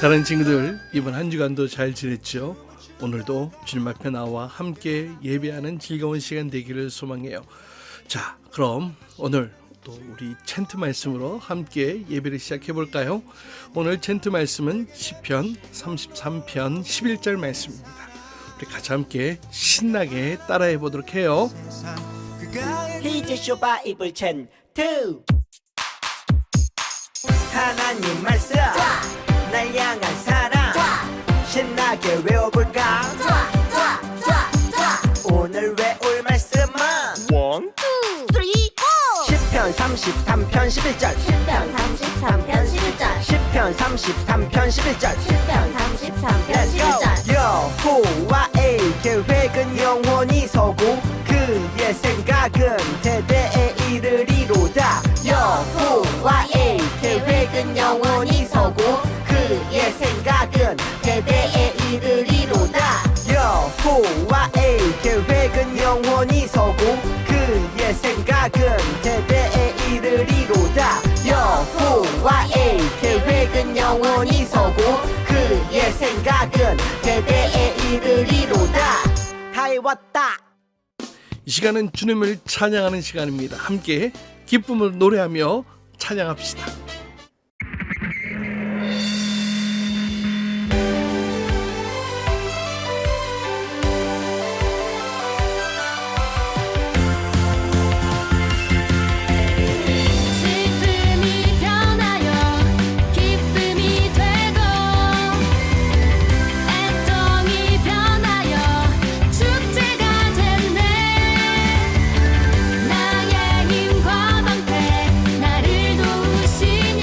사랑하는 친구들, 이번 한 주간도 잘 지냈죠? 오늘도 주님 앞에 나와 함께 예배하는 즐거운 시간 되기를 소망해요. 자, 그럼 오늘 또 우리 챈트 말씀으로 함께 예배를 시작해 볼까요? 오늘 챈트 말씀은 시편 33편 11절 말씀입니다. 우리 같이 함께 신나게 따라해 보도록 해요. 히즈쇼 바이블 챈트. 하나님 말씀 날 향한 사랑 신나게 외워볼까? 오늘 외울 말씀은 1, 2, 10편 33편 11절 10편 33편 11절 10편 33편 11절 10편 33편 11절 여호와의 계획은 영원히 서고 그의 생각은 대대에 이르리로다. 여호와의 계획은 영원히 서고 그의 생각은 대대에 이르리로다. 여호와의 계획은 영원히 서고 그의 생각은 대대에 이르리로다. 여호와의 계획은 영원히 서고 그의 생각은 대대에 이르리로다. 다 외웠다. 이 시간은 주님을 찬양하는 시간입니다. 함께 기쁨을 노래하며 찬양합시다. 슬픔이 변하여 기쁨이 되고 애통이 변하여 축제가 됐네. 나의 힘과 방패 나를 도우시니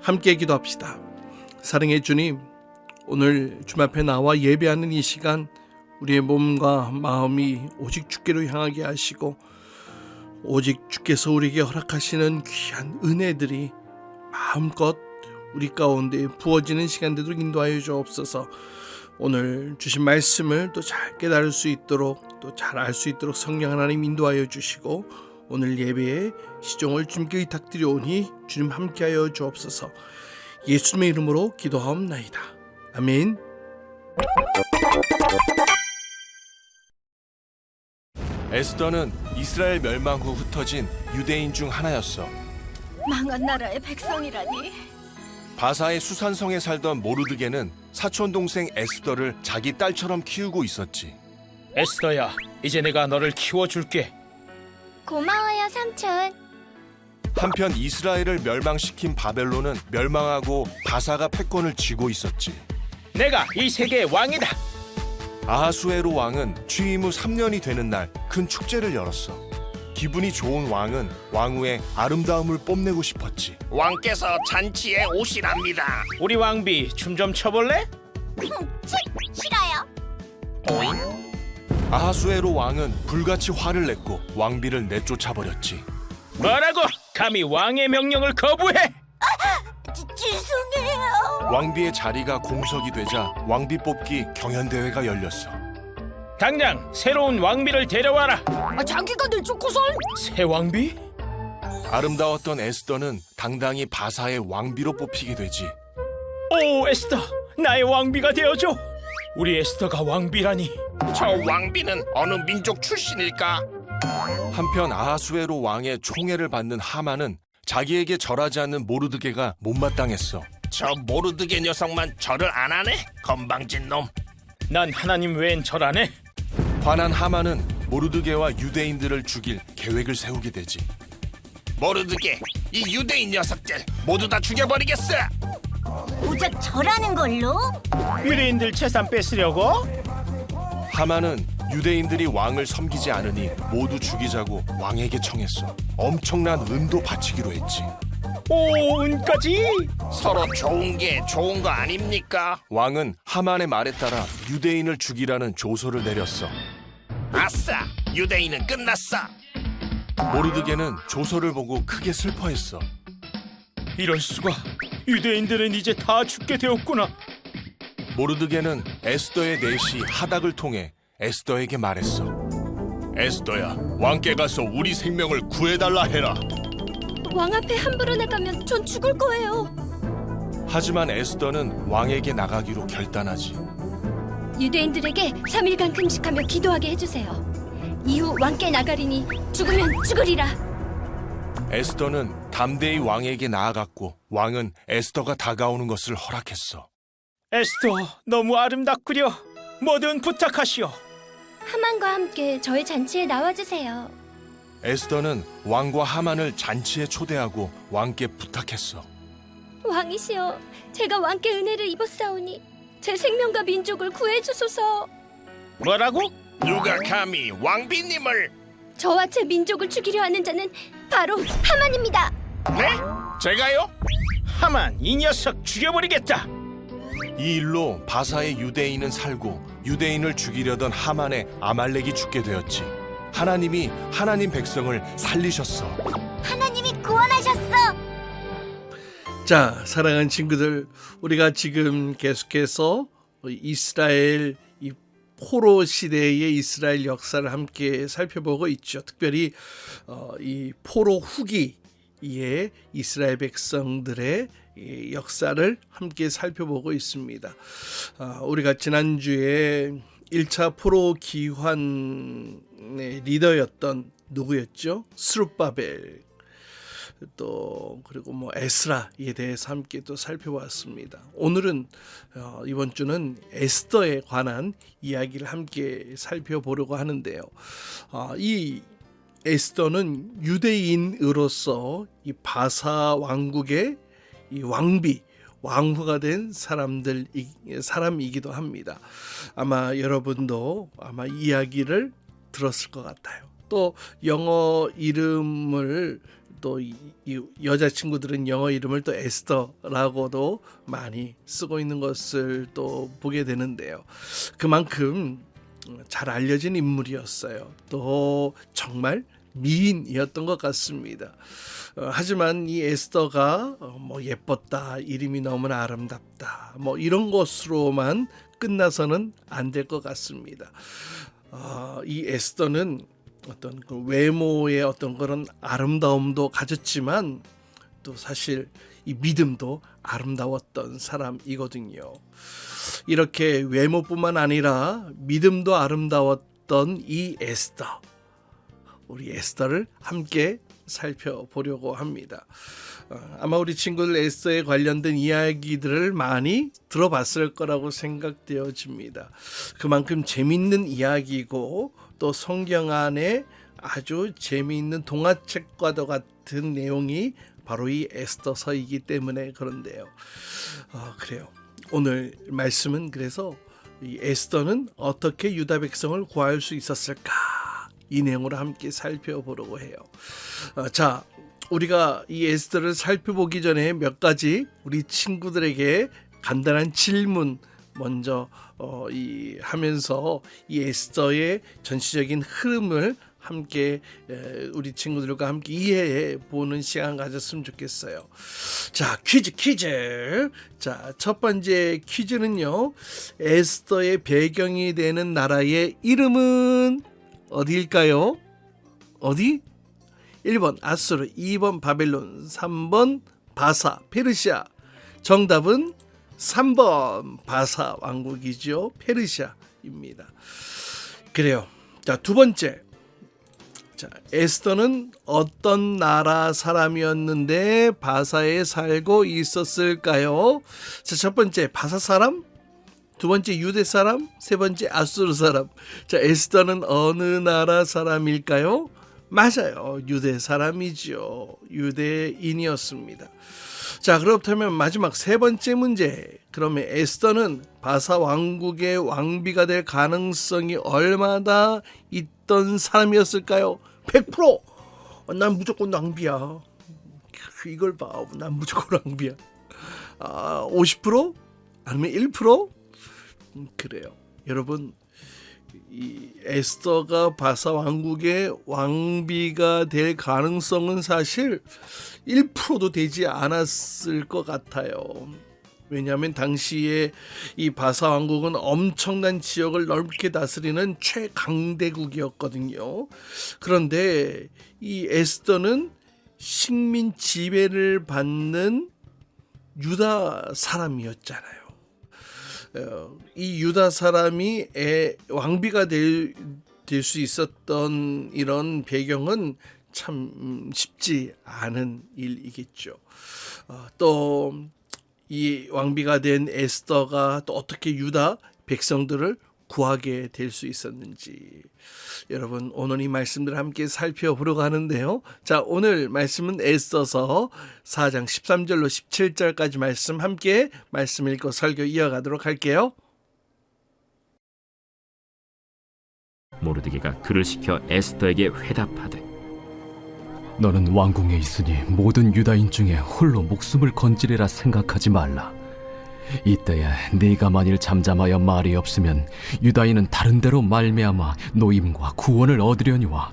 함께 기도합시다. 사랑의 주님, 오늘 주님 앞에 나와 예배하는 이 시간 우리의 몸과 마음이 오직 주께로 향하게 하시고 오직 주께서 우리에게 허락하시는 귀한 은혜들이 마음껏 우리 가운데 부어지는 시간들도 인도하여 주옵소서. 오늘 주신 말씀을 또 잘 깨달을 수 있도록 또 잘 알 수 있도록 성령 하나님 인도하여 주시고 오늘 예배의 시종을 주님께 의탁드리오니 주님 함께하여 주옵소서. 예수님의 이름으로 기도하옵나이다. 아멘. 에스더는 이스라엘 멸망 후 흩어진 유대인 중 하나였어. 망한 나라의 백성이라니. 바사의 수산성에 살던 모르드게는 사촌 동생 에스더를 자기 딸처럼 키우고 있었지. 에스더야, 이제 내가 너를 키워줄게. 고마워요 삼촌. 한편 이스라엘을 멸망시킨 바벨론은 멸망하고 바사가 패권을 쥐고 있었지. 내가 이 세계의 왕이다. 아하수에로 왕은 취임 후 3년이 되는 날 큰 축제를 열었어. 기분이 좋은 왕은 왕후의 아름다움을 뽐내고 싶었지. 왕께서 잔치에 오시랍니다. 우리 왕비 춤 좀 춰볼래? 싫어요. 아하수에로 왕은 불같이 화를 냈고 왕비를 내쫓아버렸지. 뭐라고? 감히 왕의 명령을 거부해? 죄송해요. 왕비의 자리가 공석이 되자 왕비 뽑기 경연대회가 열렸어. 당장 새로운 왕비를 데려와라. 자기가 내쫓고선? 새 왕비? 아름다웠던 에스더는 당당히 바사의 왕비로 뽑히게 되지. 오, 에스더, 나의 왕비가 되어줘. 우리 에스더가 왕비라니. 저 왕비는 어느 민족 출신일까? 한편 아하수에로 왕의 총애를 받는 하만은 자기에게 절하지 않는 모르드게가 못마땅했어. 저 모르드게 녀석만 절을 안 하네? 건방진 놈. 난 하나님 외엔 절 안 해. 화난 하만은 모르드게와 유대인들을 죽일 계획을 세우게 되지. 모르드게, 이 유대인 녀석들 모두 다 죽여버리겠어. 고작 절하는 걸로? 유대인들 재산 뺏으려고? 하만은 유대인들이 왕을 섬기지 않으니 모두 죽이자고 왕에게 청했어. 엄청난 은도 바치기로 했지. 오, 은까지? 서로 좋은 게 좋은 거 아닙니까? 왕은 하만의 말에 따라 유대인을 죽이라는 조서를 내렸어. 아싸, 유대인은 끝났어. 모르드게는 조서를 보고 크게 슬퍼했어. 이럴 수가. 유대인들은 이제 다 죽게 되었구나. 모르드게는 에스더의 내시 하닥을 통해 에스더에게 말했어. 에스더야, 왕께 가서 우리 생명을 구해달라 해라. 왕 앞에 함부로 나가면 전 죽을 거예요. 하지만 에스더는 왕에게 나가기로 결단하지. 유대인들에게 3일간 금식하며 기도하게 해주세요. 이후 왕께 나가리니 죽으면 죽으리라. 에스더는 담대히 왕에게 나아갔고 왕은 에스더가 다가오는 것을 허락했어. 에스더, 너무 아름답구려. 뭐든 부탁하시오. 하만과 함께 저의 잔치에 나와주세요. 에스더는 왕과 하만을 잔치에 초대하고 왕께 부탁했어. 왕이시여, 제가 왕께 은혜를 입었사오니 제 생명과 민족을 구해주소서. 뭐라고? 누가 감히 왕비님을... 저와 제 민족을 죽이려 하는 자는 바로 하만입니다. 네? 제가요? 하만, 이 녀석 죽여버리겠다. 이 일로 바사의 유대인은 살고 유대인을 죽이려던 하만의 아말렉이 죽게 되었지. 하나님이 하나님 백성을 살리셨어. 하나님이 구원하셨어. 자, 사랑하는 친구들, 우리가 지금 계속해서 이스라엘 이 포로 시대의 이스라엘 역사를 함께 살펴보고 있죠. 특별히 이 포로 후기의 이스라엘 백성들의 이 역사를 함께 살펴보고 있습니다. 우리가 지난주에 1차 포로 기환의 리더였던 누구였죠? 스룹바벨, 또 그리고 뭐 에스라에 대해서 함께 또 살펴봤습니다. 오늘은 이번 주는 에스더에 관한 이야기를 함께 살펴보려고 하는데요. 이 에스더는 유대인으로서 이 바사 왕국의 이 왕후가 된 사람이기도 합니다. 아마 여러분도 아마 이야기를 들었을 것 같아요. 또 영어 이름을 또 이 여자 친구들은 영어 이름을 또 에스더라고도 많이 쓰고 있는 것을 또 보게 되는데요. 그만큼 잘 알려진 인물이었어요. 또 정말 미인이었던 것 같습니다. 하지만 이 에스더가 뭐 예뻤다, 이름이 너무나 아름답다, 뭐 이런 것으로만 끝나서는 안 될 것 같습니다. 이 에스더는 어떤 그 외모의 어떤 그런 아름다움도 가졌지만 또 사실 이 믿음도 아름다웠던 사람이거든요. 이렇게 외모뿐만 아니라 믿음도 아름다웠던 이 에스더, 우리 에스더를 함께 살펴보려고 합니다. 아마 우리 친구들 에스더에 관련된 이야기들을 많이 들어봤을 거라고 생각되어집니다. 그만큼 재밌는 이야기고 또 성경 안에 아주 재미있는 동화책과도 같은 내용이 바로 이 에스더서이기 때문에 그런데요. 그래요. 오늘 말씀은 그래서 이 에스더는 어떻게 유다 백성을 구할 수 있었을까? 이 내용으로 함께 살펴보려고 해요. 자, 우리가 이 에스더를 살펴보기 전에 몇 가지 우리 친구들에게 간단한 질문 먼저 하면서 이 에스더의 전체적인 흐름을 함께 우리 친구들과 함께 이해해 보는 시간 가졌으면 좋겠어요. 자, 퀴즈. 자, 첫 번째 퀴즈는요. 에스더의 배경이 되는 나라의 이름은 어디일까요? 어디? 1번 아수르, 2번 바벨론, 3번 바사, 페르시아. 정답은 3번 바사 왕국이죠. 페르시아입니다. 그래요. 자, 두 번째. 자, 에스더는 어떤 나라 사람이었는데 바사에 살고 있었을까요? 자, 첫 번째 바사 사람, 두 번째 유대 사람, 세 번째 아수르 사람. 자, 에스더는 어느 나라 사람일까요? 맞아요. 유대 사람이죠. 유대인이었습니다. 자, 그렇다면 마지막 세 번째 문제. 그러면 에스더는 바사 왕국의 왕비가 될 가능성이 얼마나 있던 사람이었을까요? 100%! 난 무조건 왕비야. 이걸 봐. 난 무조건 왕비야. 50%? 아니면 1%? 그래요. 여러분, 이 에스더가 바사 왕국의 왕비가 될 가능성은 사실 1%도 되지 않았을 것 같아요. 왜냐하면 당시에 이 바사 왕국은 엄청난 지역을 넓게 다스리는 최강대국이었거든요. 그런데 이 에스더는 식민 지배를 받는 유다 사람이었잖아요. 이 유다 사람이 왕비가 될 수 있었던 이런 배경은 참 쉽지 않은 일이겠죠. 또 이 왕비가 된 에스더가 또 어떻게 유다 백성들을 구하게 될 수 있었는지, 여러분 오늘 이 말씀들을 함께 살펴보려고 하는데요. 자, 오늘 말씀은 에스더서 4장 13절로 17절까지 말씀 함께 말씀 읽고 설교 이어가도록 할게요. 모르드게가 그를 시켜 에스더에게 회답하되 너는 왕궁에 있으니 모든 유다인 중에 홀로 목숨을 건지리라 생각하지 말라. 이때에 네가 만일 잠잠하여 말이 없으면 유다인은 다른 데로 말미암아 노임과 구원을 얻으려니와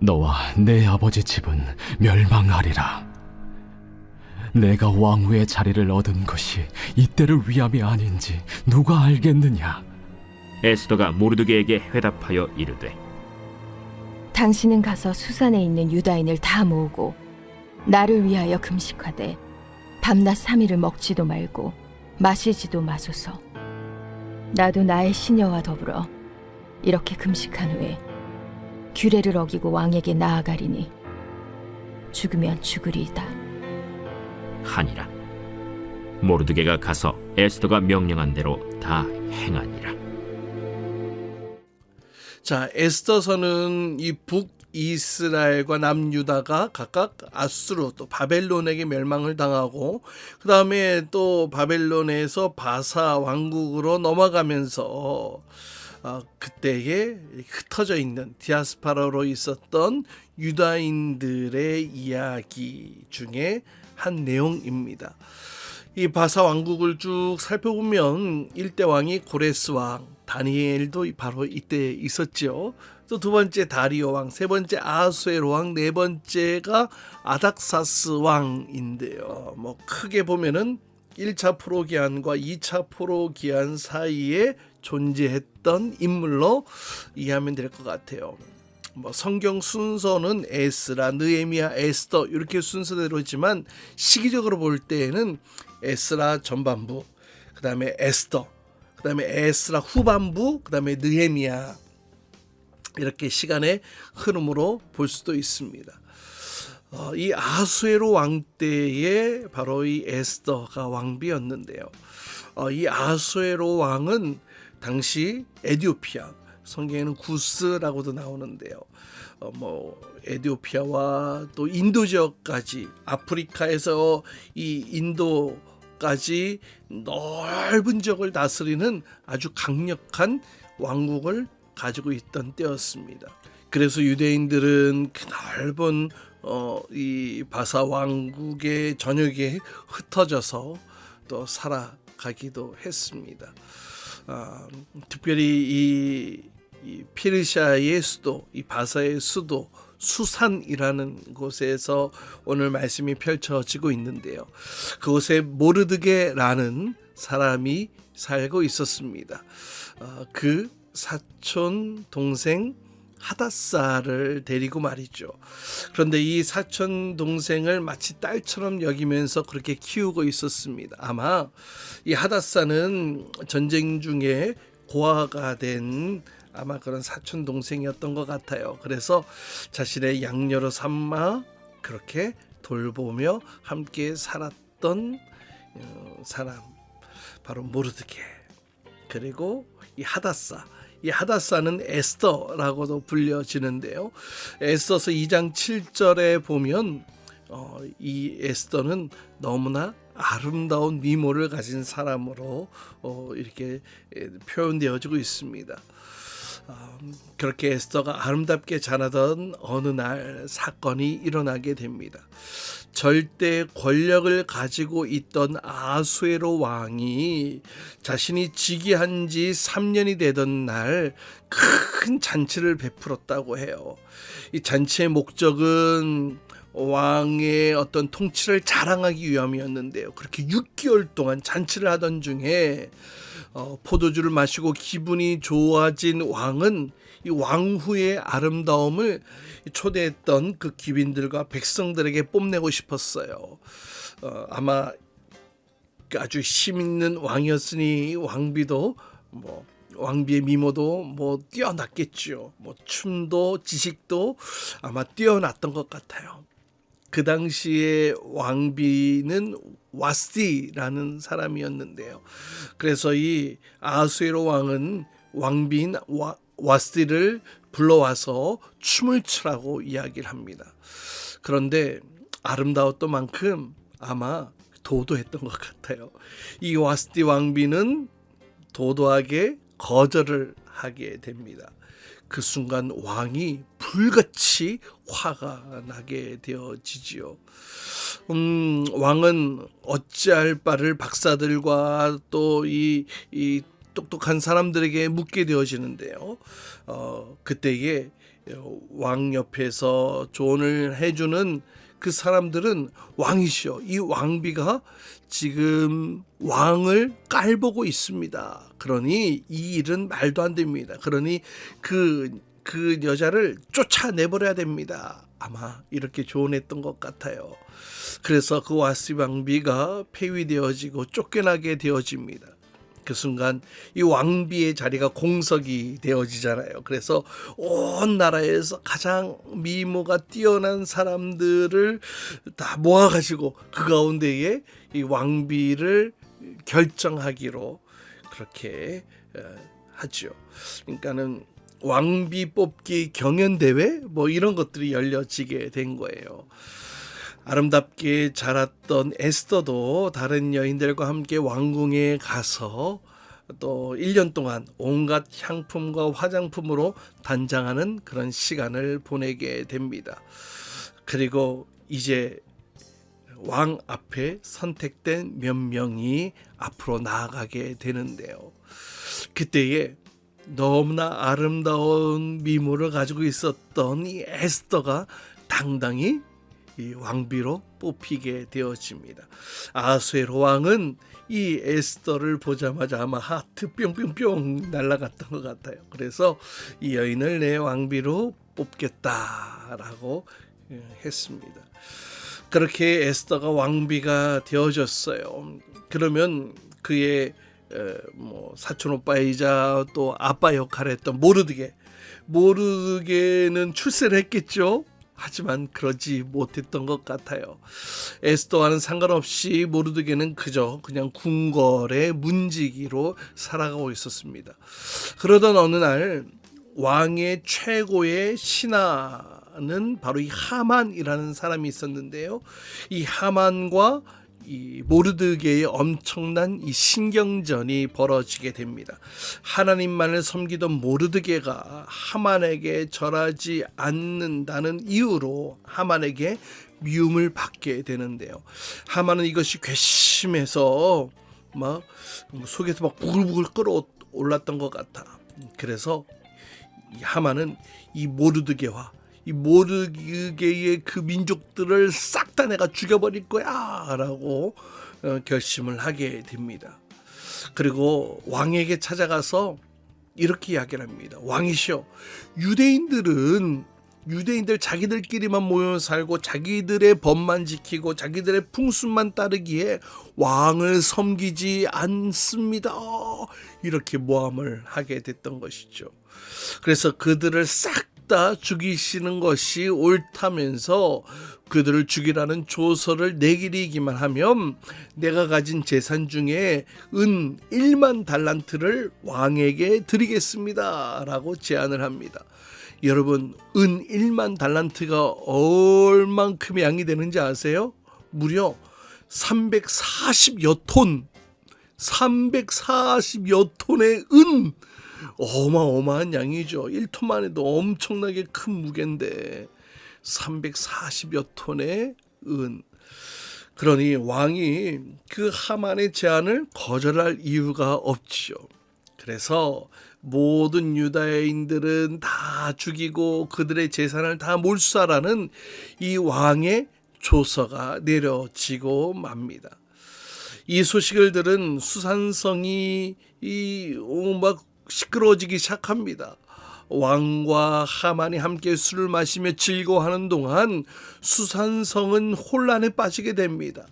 너와 내 아버지 집은 멸망하리라. 내가 왕후의 자리를 얻은 것이 이때를 위함이 아닌지 누가 알겠느냐. 에스더가 모르드게에게 회답하여 이르되 당신은 가서 수산에 있는 유다인을 다 모으고 나를 위하여 금식하되 밤낮 3일을 먹지도 말고 마시지도 마소서. 나도 나의 시녀와 더불어 이렇게 금식한 후에 규례를 어기고 왕에게 나아가리니 죽으면 죽으리이다 하니라. 모르드게가 가서 에스더가 명령한 대로 다 행하니라. 자, 에스더서는 이 북이스라엘과 남유다가 각각 아수르 또 바벨론에게 멸망을 당하고 그 다음에 또 바벨론에서 바사 왕국으로 넘어가면서 그때에 흩어져 있는 디아스파라로 있었던 유다인들의 이야기 중에 한 내용입니다. 이 바사 왕국을 쭉 살펴보면 일대 왕이 고레스 왕, 다니엘도 바로 이때 있었죠. 또 두 번째 다리오 왕, 세 번째 아수에로 왕, 네 번째가 아닥사스 왕인데요. 뭐 크게 보면은 1차 포로기한과 2차 포로기한 사이에 존재했던 인물로 이해하면 될 것 같아요. 뭐 성경 순서는 에스라, 느헤미야, 에스더 이렇게 순서대로지만 시기적으로 볼 때에는 에스라 전반부, 그 다음에 에스더, 그 다음에 에스라 후반부, 그 다음에 느헤미야 이렇게 시간의 흐름으로 볼 수도 있습니다. 이 아수에로 왕 때에 바로 이 에스더가 왕비였는데요. 이 아수에로 왕은 당시 에티오피아, 성경에는 구스라고도 나오는데요. 뭐 에티오피아와 또 인도 지역까지, 아프리카에서 이 인도까지 넓은 지역을 다스리는 아주 강력한 왕국을 가지고 있던 때였습니다. 그래서 유대인들은 그 넓은 이 바사 왕국의 전역에 흩어져서 또 살아가기도 했습니다. 특별히 이 페르시아의 수도, 이 바사의 수도 수산이라는 곳에서 오늘 말씀이 펼쳐지고 있는데요. 그곳에 모르드게라는 사람이 살고 있었습니다. 그 사촌 동생 하닷사를 데리고 말이죠. 그런데 이 사촌 동생을 마치 딸처럼 여기면서 그렇게 키우고 있었습니다. 아마 이 하닷사는 전쟁 중에 고아가 된 아마 그런 사촌 동생이었던 것 같아요. 그래서 자신의 양녀로 삼아 그렇게 돌보며 함께 살았던 사람, 바로 모르드게. 그리고 이 하닷사, 이 하닷사는 에스더라고도 불려지는데요. 에스더서 2장 7절에 보면 이 에스더는 너무나 아름다운 미모를 가진 사람으로 이렇게 표현되어지고 있습니다. 그렇게 에스더가 아름답게 자라던 어느 날 사건이 일어나게 됩니다. 절대 권력을 가지고 있던 아수에로 왕이 자신이 즉위한 지 3년이 되던 날 큰 잔치를 베풀었다고 해요. 이 잔치의 목적은 왕의 어떤 통치를 자랑하기 위함이었는데요. 그렇게 6개월 동안 잔치를 하던 중에 포도주를 마시고 기분이 좋아진 왕은 이 왕후의 아름다움을 초대했던 그 귀빈들과 백성들에게 뽐내고 싶었어요. 아마 아주 힘 있는 왕이었으니 왕비도 왕비의 미모도 뛰어났겠죠. 춤도 지식도 아마 뛰어났던 것 같아요. 그 당시에 왕비는 와스디라는 사람이었는데요. 그래서 이 아수에로 왕은 왕비인 와스디를 불러와서 춤을 추라고 이야기를 합니다. 그런데 아름다웠던 만큼 아마 도도했던 것 같아요. 이 와스디 왕비는 도도하게 거절을 하게 됩니다. 그 순간 왕이 불같이 화가 나게 되어지지요. 왕은 어찌할 바를 박사들과 또 이 똑똑한 사람들에게 묻게 되어지는데요. 그때에 왕 옆에서 조언을 해주는 그 사람들은 왕이시여, 이 왕비가 지금 왕을 깔보고 있습니다. 그러니 이 일은 말도 안 됩니다. 그러니 그 여자를 쫓아내버려야 됩니다. 아마 이렇게 조언했던 것 같아요. 그래서 그 와스디 왕비가 폐위되어지고 쫓겨나게 되어집니다. 그 순간 이 왕비의 자리가 공석이 되어지잖아요. 그래서 온 나라에서 가장 미모가 뛰어난 사람들을 다 모아가지고 그 가운데에 이 왕비를 결정하기로 그렇게 하죠. 그러니까는 왕비 뽑기 경연대회 이런 것들이 열려지게 된 거예요. 아름답게 자랐던 에스더도 다른 여인들과 함께 왕궁에 가서 또 1년 동안 온갖 향품과 화장품으로 단장하는 그런 시간을 보내게 됩니다. 그리고 이제 왕 앞에 선택된 몇 명이 앞으로 나아가게 되는데요. 그때에 너무나 아름다운 미모를 가지고 있었던 이 에스더가 당당히 이 왕비로 뽑히게 되어집니다. 아수에로 왕은 이 에스더를 보자마자 아마 하트 뿅뿅뿅 날아갔던 것 같아요. 그래서 이 여인을 내 왕비로 뽑겠다라고 했습니다. 그렇게 에스더가 왕비가 되어졌어요. 그러면 그의 사촌 오빠이자 또 아빠 역할을 했던 모르드게는 출세를 했겠죠. 하지만 그러지 못했던 것 같아요. 에스더와는 상관없이 모르드게는 그냥 궁궐의 문지기로 살아가고 있었습니다. 그러던 어느 날 왕의 최고의 신하는 바로 이 하만이라는 사람이 있었는데요. 이 하만과 이 모르드게의 엄청난 이 신경전이 벌어지게 됩니다. 하나님만을 섬기던 모르드게가 하만에게 절하지 않는다는 이유로 하만에게 미움을 받게 되는데요. 하만은 이것이 괘씸해서 막 속에서 막 부글부글 끓어올랐던 것 같아. 그래서 하만은 이 모르드게와 이 모르드게의 그 민족들을 싹 다 내가 죽여버릴 거야 라고 결심을 하게 됩니다. 그리고 왕에게 찾아가서 이렇게 이야기를 합니다. 왕이시여, 유대인들 자기들끼리만 모여 살고 자기들의 법만 지키고 자기들의 풍습만 따르기에 왕을 섬기지 않습니다. 이렇게 모함을 하게 됐던 것이죠. 그래서 그들을 싹 다 죽이시는 것이 옳다면서 그들을 죽이라는 조서를 내리기만 하면 내가 가진 재산 중에 은 1만 달란트를 왕에게 드리겠습니다 라고 제안을 합니다. 여러분, 은 1만 달란트가 얼만큼의 양이 되는지 아세요? 무려 340여 톤의 은! 어마어마한 양이죠. 1톤만 해도 엄청나게 큰 무게인데 340여 톤의 은. 그러니 왕이 그 하만의 제안을 거절할 이유가 없지요. 그래서 모든 유다인들은 다 죽이고 그들의 재산을 다 몰수하라는 이 왕의 조서가 내려지고 맙니다. 이 소식을 들은 수산성이 막 시끄러워지기 시작합니다. 왕과 하만이 함께 술을 마시며 즐거워하는 동안 수산성은 혼란에 빠지게 됩니다.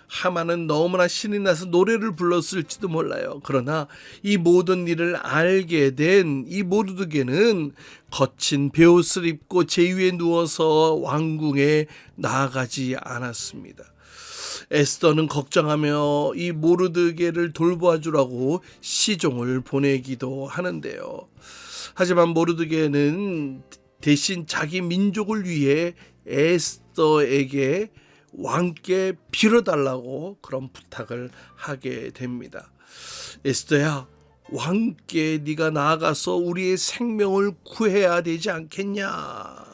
하만은 너무나 신이 나서 노래를 불렀을지도 몰라요. 그러나 이 모든 일을 알게 된 이 모르드게는 거친 베옷을 입고 제위에 누워서 왕궁에 나아가지 않았습니다. 에스더는 걱정하며 이 모르드게를 돌보아주라고 시종을 보내기도 하는데요. 하지만 모르드게는 대신 자기 민족을 위해 에스더에게 왕께 빌어달라고 그런 부탁을 하게 됩니다. 에스더야, 왕께 네가 나아가서 우리의 생명을 구해야 되지 않겠냐.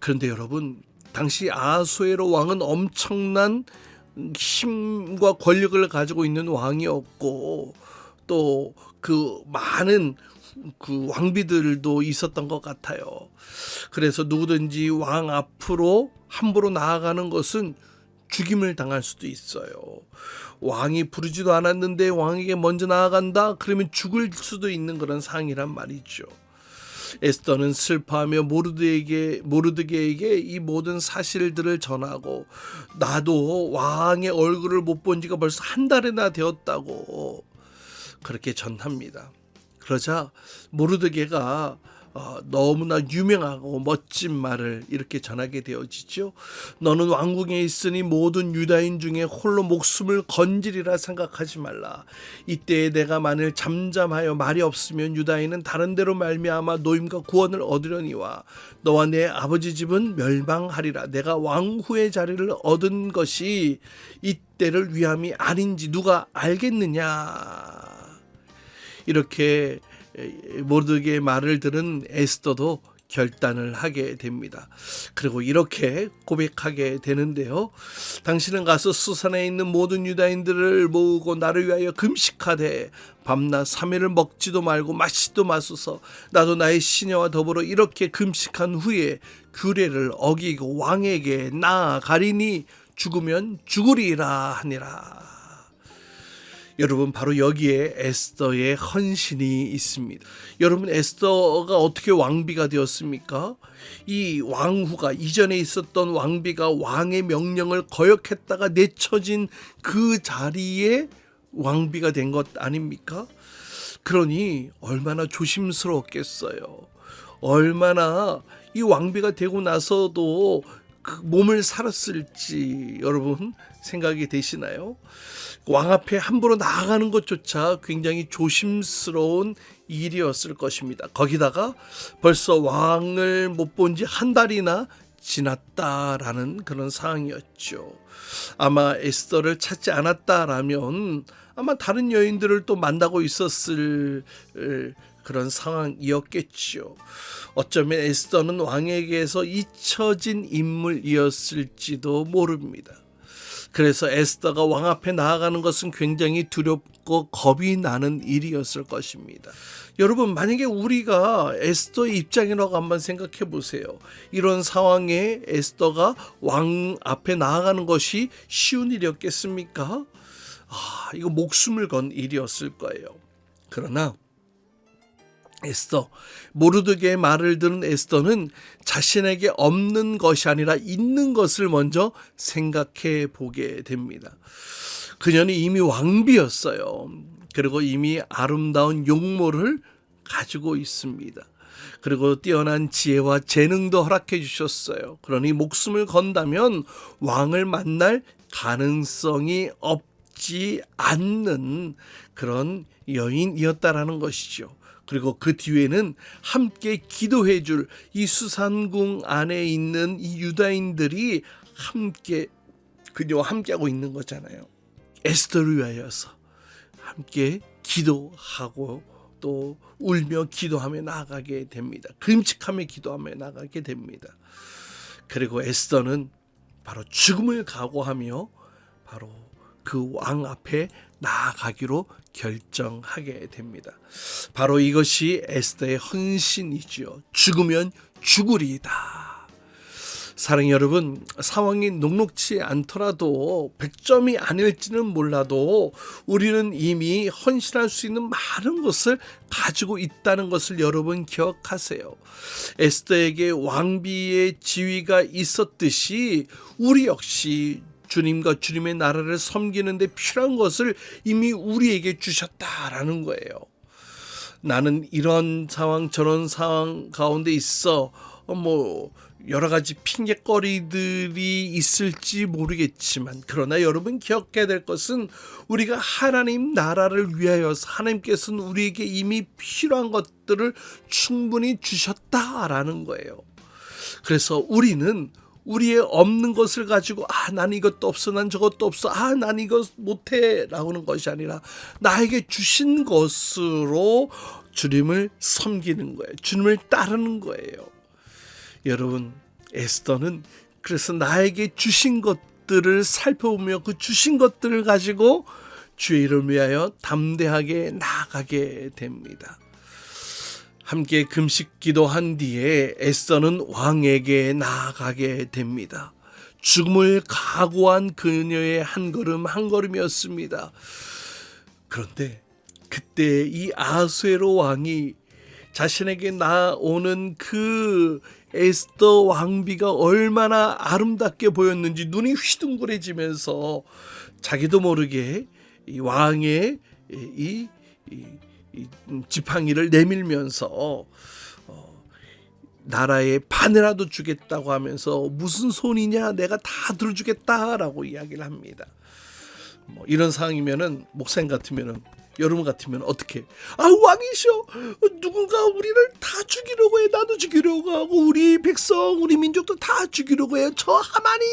그런데 여러분, 당시 아수에로 왕은 엄청난 힘과 권력을 가지고 있는 왕이었고 또 그 많은 그 왕비들도 있었던 것 같아요. 그래서 누구든지 왕 앞으로 함부로 나아가는 것은 죽임을 당할 수도 있어요. 왕이 부르지도 않았는데 왕에게 먼저 나아간다? 그러면 죽을 수도 있는 그런 상이란 말이죠. 에스더는 슬퍼하며 모르드게에게 이 모든 사실들을 전하고 나도 왕의 얼굴을 못 본 지가 벌써 한 달이나 되었다고 그렇게 전합니다. 그러자 모르드게가 너무나 유명하고 멋진 말을 이렇게 전하게 되어지죠. 너는 왕궁에 있으니 모든 유다인 중에 홀로 목숨을 건지리라 생각하지 말라. 이때에 내가 만일 잠잠하여 말이 없으면 유다인은 다른 데로 말미암아 노임과 구원을 얻으려니와 너와 내 아버지 집은 멸망하리라. 내가 왕후의 자리를 얻은 것이 이때를 위함이 아닌지 누가 알겠느냐. 이렇게 모르드게의 말을 들은 에스더도 결단을 하게 됩니다. 그리고 이렇게 고백하게 되는데요. 당신은 가서 수산에 있는 모든 유다인들을 모으고 나를 위하여 금식하되 밤낮 3일을 먹지도 말고 마시지도 마소서. 나도 나의 시녀와 더불어 이렇게 금식한 후에 규례를 어기고 왕에게 나아가리니 죽으면 죽으리라 하니라. 여러분, 바로 여기에 에스더의 헌신이 있습니다. 여러분, 에스더가 어떻게 왕비가 되었습니까? 이 왕후가, 이전에 있었던 왕비가 왕의 명령을 거역했다가 내쳐진 그 자리에 왕비가 된 것 아닙니까? 그러니 얼마나 조심스러웠겠어요. 얼마나 이 왕비가 되고 나서도 그 몸을 살았을지 여러분 생각이 되시나요? 왕 앞에 함부로 나아가는 것조차 굉장히 조심스러운 일이었을 것입니다. 거기다가 벌써 왕을 못 본 지 한 달이나 지났다라는 그런 상황이었죠. 아마 에스더를 찾지 않았다라면 아마 다른 여인들을 또 만나고 있었을 그런 상황이었겠죠. 어쩌면 에스더는 왕에게서 잊혀진 인물이었을지도 모릅니다. 그래서 에스더가 왕 앞에 나아가는 것은 굉장히 두렵고 겁이 나는 일이었을 것입니다. 여러분, 만약에 우리가 에스더의 입장이라고 한번 생각해 보세요. 이런 상황에 에스더가 왕 앞에 나아가는 것이 쉬운 일이었겠습니까? 이거 목숨을 건 일이었을 거예요. 그러나 에스더, 모르드게의 말을 들은 에스더는 자신에게 없는 것이 아니라 있는 것을 먼저 생각해 보게 됩니다. 그녀는 이미 왕비였어요. 그리고 이미 아름다운 용모를 가지고 있습니다. 그리고 뛰어난 지혜와 재능도 허락해 주셨어요. 그러니 목숨을 건다면 왕을 만날 가능성이 없지 않는 그런 여인이었다라는 것이죠. 그리고 그 뒤에는 함께 기도해 줄 이 수산궁 안에 있는 이 유다인들이 함께 그녀와 함께하고 있는 거잖아요. 에스더를 위하여서 함께 기도하고 또 울며 기도하며 나아가게 됩니다. 금식하며 기도하며 나아가게 됩니다. 그리고 에스더는 바로 죽음을 각오하며 바로 그 왕 앞에 나아가기로 결정하게 됩니다. 바로 이것이 에스더의 헌신이지요. 죽으면 죽으리이다. 사랑하는 여러분, 상황이 녹록지 않더라도 100점이 아닐지는 몰라도 우리는 이미 헌신할 수 있는 많은 것을 가지고 있다는 것을 여러분 기억하세요. 에스더에게 왕비의 지위가 있었듯이 우리 역시 주님과 주님의 나라를 섬기는 데 필요한 것을 이미 우리에게 주셨다라는 거예요. 나는 이런 상황 저런 상황 가운데 있어 여러 가지 핑계거리들이 있을지 모르겠지만, 그러나 여러분 기억해야 될 것은 우리가 하나님 나라를 위하여서 하나님께서는 우리에게 이미 필요한 것들을 충분히 주셨다라는 거예요. 그래서 우리는 우리의 없는 것을 가지고 난 이것도 없어, 난 저것도 없어, 난 이거 못해 라고는 것이 아니라 나에게 주신 것으로 주님을 섬기는 거예요. 주님을 따르는 거예요. 여러분, 에스더는 그래서 나에게 주신 것들을 살펴보며 그 주신 것들을 가지고 주의 이름을 위하여 담대하게 나아가게 됩니다. 함께 금식 기도한 뒤에 에스더는 왕에게 나아가게 됩니다. 죽음을 각오한 그녀의 한 걸음 한 걸음이었습니다. 그런데 그때 이 아수에로 왕이 자신에게 나오는 그 에스더 왕비가 얼마나 아름답게 보였는지 눈이 휘둥그레지면서 자기도 모르게 이 왕의 이 지팡이를 내밀면서 나라의 반이라도 주겠다고 하면서 무슨 손이냐, 내가 다 들어주겠다라고 이야기를 합니다. 이런 상황이면은 목사님 같으면은, 여러분 같으면 어떻게? 왕이셔, 누군가 우리를 다 죽이려고 해. 나도 죽이려고 하고 우리 백성, 우리 민족도 다 죽이려고 해요. 저 하만이.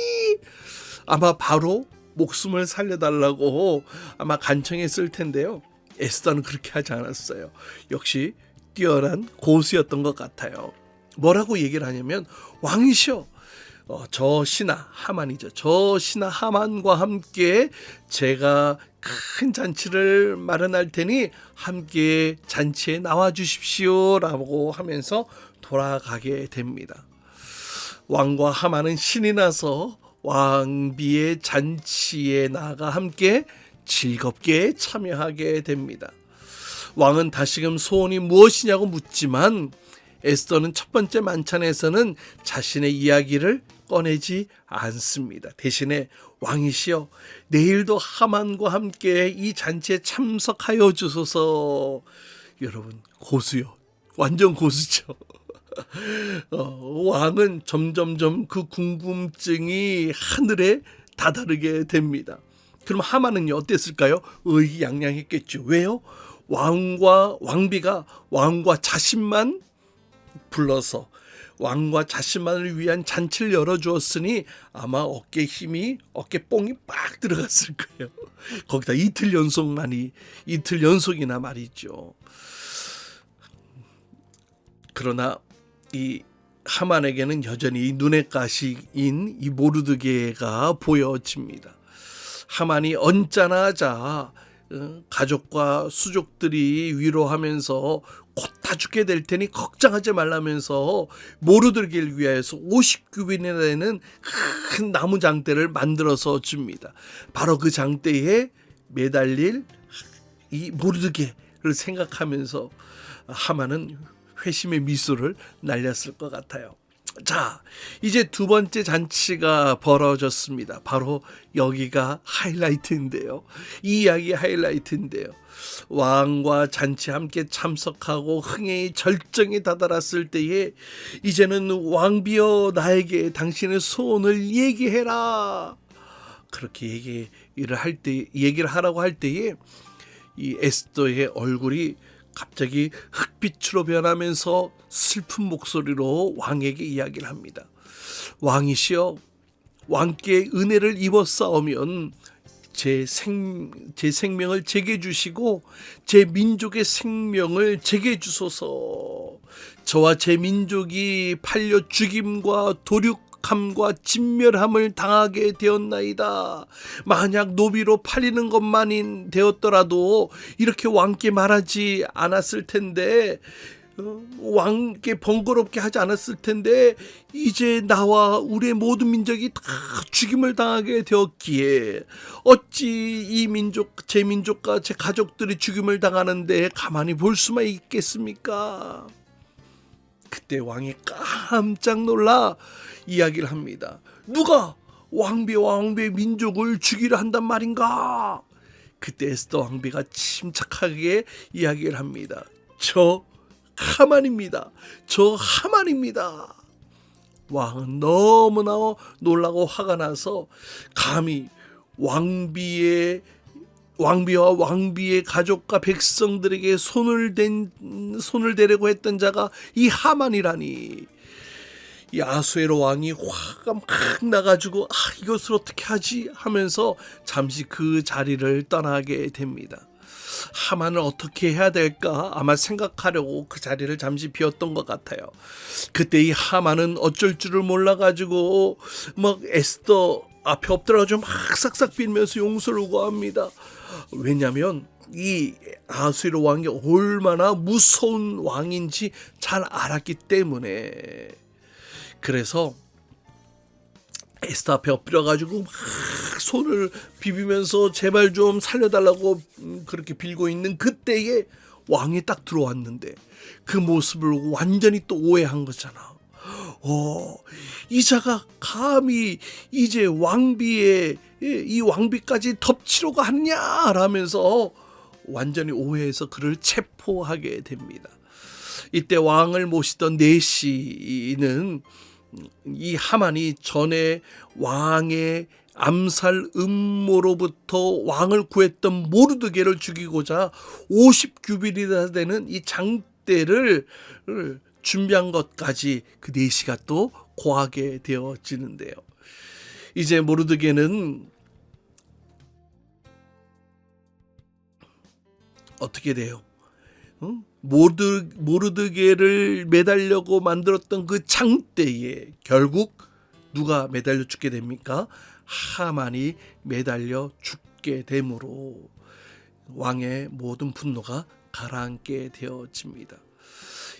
아마 바로 목숨을 살려달라고 아마 간청했을 텐데요. 에스더는 그렇게 하지 않았어요. 역시 뛰어난 고수였던 것 같아요. 뭐라고 얘기를 하냐면 왕이시여, 저 신하 하만이죠. 저 신하 하만과 함께 제가 큰 잔치를 마련할 테니 함께 잔치에 나와 주십시오라고 하면서 돌아가게 됩니다. 왕과 하만은 신이 나서 왕비의 잔치에 나가 함께 즐겁게 참여하게 됩니다. 왕은 다시금 소원이 무엇이냐고 묻지만 에스더는 첫 번째 만찬에서는 자신의 이야기를 꺼내지 않습니다. 대신에 왕이시여, 내일도 하만과 함께 이 잔치에 참석하여 주소서. 여러분, 고수요. 완전 고수죠. 왕은 점점점 그 궁금증이 하늘에 다다르게 됩니다. 그럼 하만은요, 어땠을까요? 의기양양했겠죠. 왜요? 왕비가 왕과 자신만 불러서 왕과 자신만을 위한 잔치를 열어주었으니 아마 어깨 뽕이 빡 들어갔을 거예요. 거기다 이틀 연속이나 말이죠. 그러나 이 하만에게는 여전히 눈의 가시인 이 모르드게가 보여집니다. 하만이 언짢아하자 가족과 수족들이 위로하면서 곧 다 죽게 될 테니 걱정하지 말라면서 모르드게를 위하여서 50규빗이나 되는 큰 나무 장대를 만들어서 줍니다. 바로 그 장대에 매달릴 이 모르드게를 생각하면서 하만은 회심의 미소를 날렸을 것 같아요. 자, 이제 두 번째 잔치가 벌어졌습니다. 바로 여기가 하이라이트인데요. 이 이야기의 하이라이트인데요. 왕과 잔치 함께 참석하고 흥행이 절정에 다다랐을 때에 이제는 왕비여 나에게 당신의 소원을 얘기해라. 그렇게 얘기를 하라고 할 때에 이 에스더의 얼굴이 갑자기 흑빛으로 변하면서 슬픈 목소리로 왕에게 이야기를 합니다. 왕이시여, 왕께 은혜를 입었사오면 제 생명을 제게 주시고 제 민족의 생명을 제게 주소서. 저와 제 민족이 팔려 죽임과 도륙함과 진멸함을 당하게 되었나이다. 만약 노비로 팔리는 것만이 되었더라도 이렇게 왕께 말하지 않았을 텐데, 왕께 번거롭게 하지 않았을 텐데, 이제 나와 우리의 모든 민족이 다 죽임을 당하게 되었기에 어찌 이 민족, 제 민족과 제 가족들이 죽임을 당하는데 가만히 볼 수만 있겠습니까? 그때 왕이 깜짝 놀라 이야기를 합니다. 누가 왕비와 왕비의 민족을 죽이려 한단 말인가? 그때 에스더 왕비가 침착하게 이야기를 합니다. 저 하만입니다. 왕은 너무나 놀라고 화가 나서 감히 왕비와 왕비의 가족과 백성들에게 손을 대려고 했던 자가 이 하만이라니. 이 아수에로 왕이 화가 막 나가지고 이것을 어떻게 하지 하면서 잠시 그 자리를 떠나게 됩니다. 하만을 어떻게 해야 될까 아마 생각하려고 그 자리를 잠시 비웠던 것 같아요. 그때 이 하만은 어쩔 줄을 몰라가지고 막 에스더 앞에 엎드려가지고 막 싹싹 빌면서 용서를 구합니다. 왜냐하면 이 아수에로 왕이 얼마나 무서운 왕인지 잘 알았기 때문에. 그래서 에스더 앞에 엎드려가지고 막 손을 비비면서 제발 좀 살려달라고 그렇게 빌고 있는 그때에 왕이 딱 들어왔는데 그 모습을 완전히 또 오해한 거잖아. 이 자가 감히 이제 이 왕비까지 덮치려고 하느냐라면서 완전히 오해해서 그를 체포하게 됩니다. 이때 왕을 모시던 내시는 이 하만이 전에 왕의 암살 음모로부터 왕을 구했던 모르드게를 죽이고자 50규빗이나 되는 이 장대를 준비한 것까지 그 내시가 또 고하게 되어지는데요. 이제 모르드게는 어떻게 돼요? 모르드게를 매달려고 만들었던 그 장대에 결국 누가 매달려 죽게 됩니까? 하만이 매달려 죽게 되므로 왕의 모든 분노가 가라앉게 되어집니다.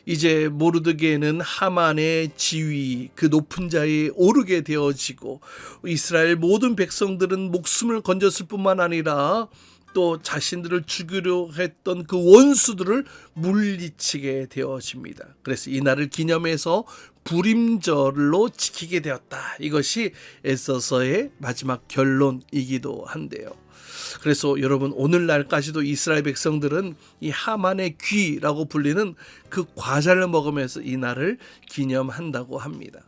이제 모르드게는 하만의 지위, 그 높은 자리에 오르게 되어지고 이스라엘 모든 백성들은 목숨을 건졌을 뿐만 아니라 또 자신들을 죽이려 했던 그 원수들을 물리치게 되어집니다. 그래서 이 날을 기념해서 불임절로 지키게 되었다. 이것이 에스더서의 마지막 결론이기도 한데요. 그래서 여러분 오늘날까지도 이스라엘 백성들은 이 하만의 귀라고 불리는 그 과자를 먹으면서 이 날을 기념한다고 합니다.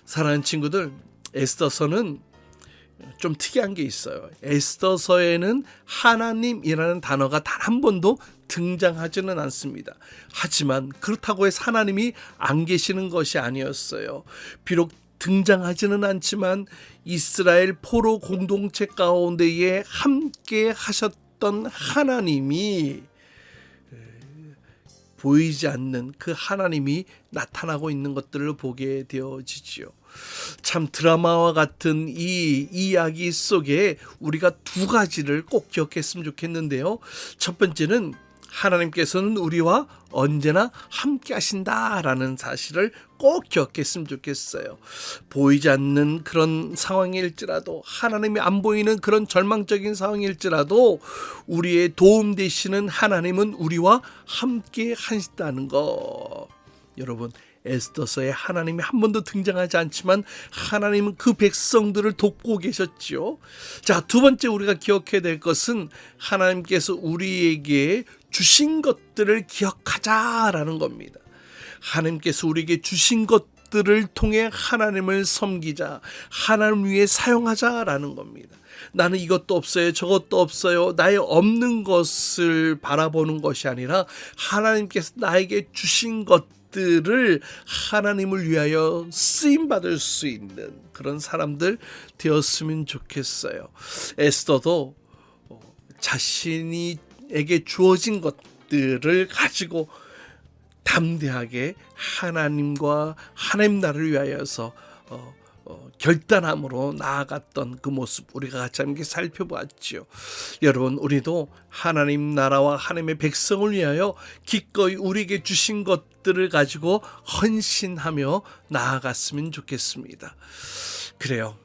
사랑하는 친구들, 에스더서는 좀 특이한 게 있어요. 에스더서에는 하나님이라는 단어가 단 한 번도 등장하지는 않습니다. 하지만 그렇다고 해서 하나님이 안 계시는 것이 아니었어요. 비록 등장하지는 않지만 이스라엘 포로 공동체 가운데에 함께 하셨던 하나님이 보이지 않는 그 하나님이 나타나고 있는 것들을 보게 되어지지요. 참 드라마와 같은 이 이야기 속에 우리가 두 가지를 꼭 기억했으면 좋겠는데요. 첫 번째는 하나님께서는 우리와 언제나 함께 하신다라는 사실을 꼭 기억했으면 좋겠어요. 보이지 않는 그런 상황일지라도, 하나님이 안 보이는 그런 절망적인 상황일지라도 우리의 도움 되시는 하나님은 우리와 함께 하신다는 것. 여러분, 에스더서에 하나님이 한 번도 등장하지 않지만 하나님은 그 백성들을 돕고 계셨지요. 자, 두 번째 우리가 기억해야 될 것은 하나님께서 우리에게 주신 것들을 기억하자라는 겁니다. 하나님께서 우리에게 주신 것들을 통해 하나님을 섬기자, 하나님 위해 사용하자라는 겁니다. 나는 이것도 없어요, 저것도 없어요, 나의 없는 것을 바라보는 것이 아니라 하나님께서 나에게 주신 것들을 하나님을 위하여 쓰임받을 수 있는 그런 사람들 되었으면 좋겠어요. 에스더도 자신에게 주어진 것들을 가지고 담대하게 하나님과 하나님 나라를 위하여서 결단함으로 나아갔던 그 모습 우리가 같이 함께 살펴보았지요. 여러분, 우리도 하나님 나라와 하나님의 백성을 위하여 기꺼이 우리에게 주신 것들을 가지고 헌신하며 나아갔으면 좋겠습니다. 그래요.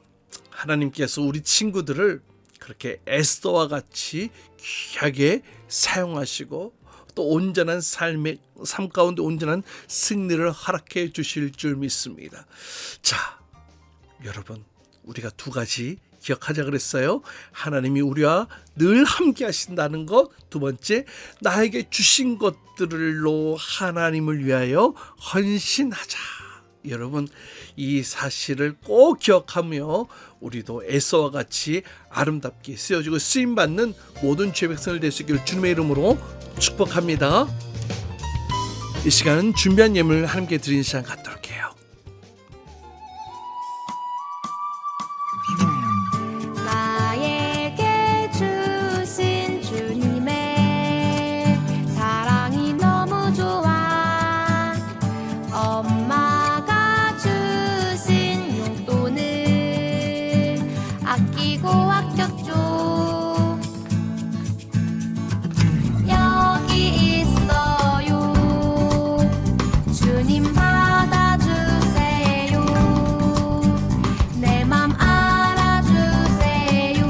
하나님께서 우리 친구들을 그렇게 에스더와 같이 귀하게 사용하시고 또 온전한 삶 가운데 온전한 승리를 허락해 주실 줄 믿습니다. 자, 여러분, 우리가 두 가지 기억하자 그랬어요. 하나님이 우리와 늘 함께 하신다는 것, 두 번째, 나에게 주신 것들로 하나님을 위하여 헌신하자. 여러분, 이 사실을 꼭 기억하며 우리도 에서와 같이 아름답게 쓰여지고 쓰임받는 모든 죄 백성을 될 수 있기를 주님의 이름으로 축복합니다. 이 시간은 준비한 예물을 하나님께 드리는 시간 갖도록 해요. 나에게 주신 주님의 사랑이 너무 좋아. 엄마가 주신 용돈을 아끼고 아꼈죠. 여기 있어요. 주님 받아주세요. 내 맘 알아주세요.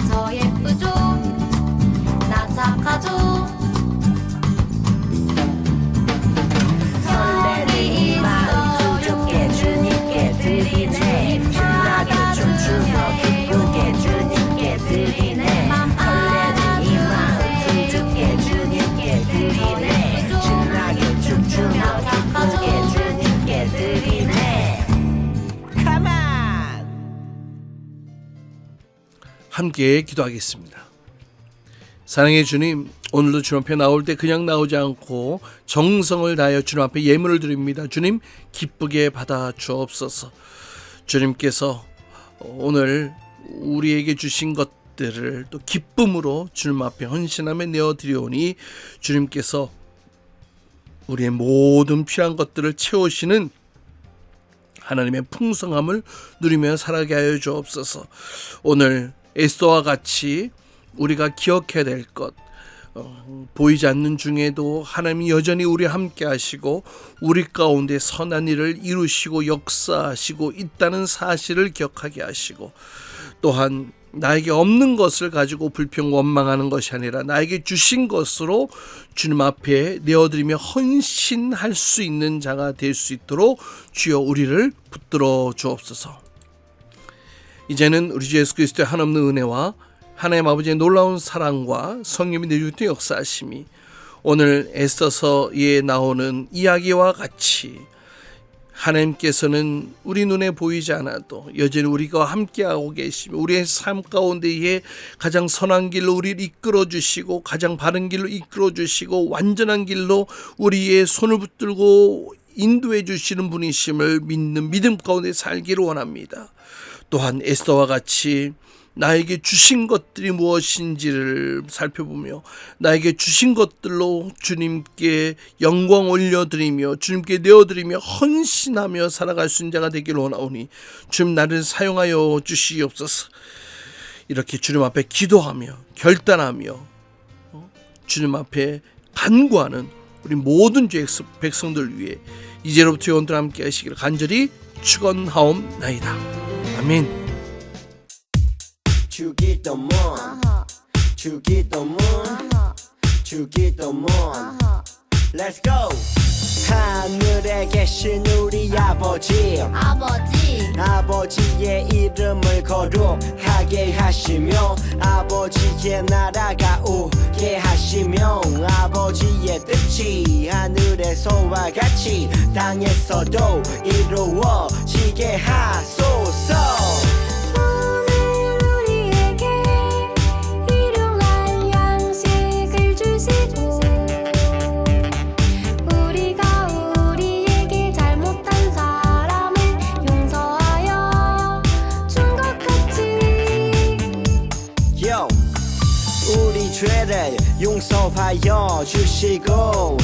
저 예쁘죠? 나 착하죠? 설레는 이 마음 수줍게 주님께 드리네. 신나게 춤추며 기쁘게 주님께 드리네. 설레는 이 마음 수줍게 주님께 드리네. 신나게 춤추며 기쁘게 주님께 드리네. Come on! 함께 기도하겠습니다. 사랑의 주님, 오늘도 주님 앞에 나올 때 그냥 나오지 않고 정성을 다하여 주님 앞에 예물을 드립니다. 주님, 기쁘게 받아 주옵소서. 주님께서 오늘 우리에게 주신 것들을 또 기쁨으로 주님 앞에 헌신하며 내어드리오니 주님께서 우리의 모든 필요한 것들을 채우시는 하나님의 풍성함을 누리며 살아가게 하여 주옵소서. 오늘 에스더와 같이 우리가 기억해야 될 것, 보이지 않는 중에도 하나님이 여전히 우리와 함께 하시고 우리 가운데 선한 일을 이루시고 역사하시고 있다는 사실을 기억하게 하시고, 또한 나에게 없는 것을 가지고 불평 원망하는 것이 아니라 나에게 주신 것으로 주님 앞에 내어드리며 헌신할 수 있는 자가 될 수 있도록 주여 우리를 붙들어 주옵소서. 이제는 우리 주 예수 그리스도의 한없는 은혜와 하나님 아버지의 놀라운 사랑과 성령이 내주는 역사하심이 오늘 에스더서에 나오는 이야기와 같이 하나님께서는 우리 눈에 보이지 않아도 여전히 우리가 함께하고 계시며 우리의 삶 가운데에 가장 선한 길로 우리를 이끌어 주시고 가장 바른 길로 이끌어 주시고 완전한 길로 우리의 손을 붙들고 인도해 주시는 분이심을 믿는 믿음 가운데 살기를 원합니다. 또한 에스더와 같이 나에게 주신 것들이 무엇인지를 살펴보며 나에게 주신 것들로 주님께 영광 올려드리며 주님께 내어드리며 헌신하며 살아갈 수 있는 자가 되기를 원하오니 주님 나를 사용하여 주시옵소서. 이렇게 주님 앞에 기도하며 결단하며 주님 앞에 간구하는 우리 모든 죄 백성들 위해 이제로부터 영원토록 함께 하시기를 간절히 축원하옵나이다. 아멘. 주기도문 주기도문 주기도문 Let's go. 하늘에 계신 우리 아버지의 이름을 거룩하게 하시며 아버지의 나라가 오게 하시며 아버지의 뜻이 하늘에서와 같이 땅에서도 이루어지게 하소서. 죄를 용서하여 주시고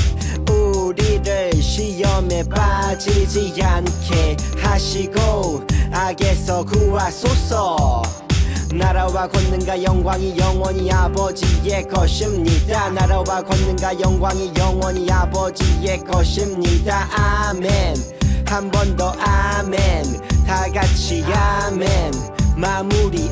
우리를 시험에 빠지지 않게 하시고 악에서 구하소서. 나라와 권능과 영광이 영원히 아버지의 것입니다. 나라와 권능과 영광이 영원히 아버지의 것입니다. 아멘. 한 번 더 아멘. 다 같이 아멘. 마무리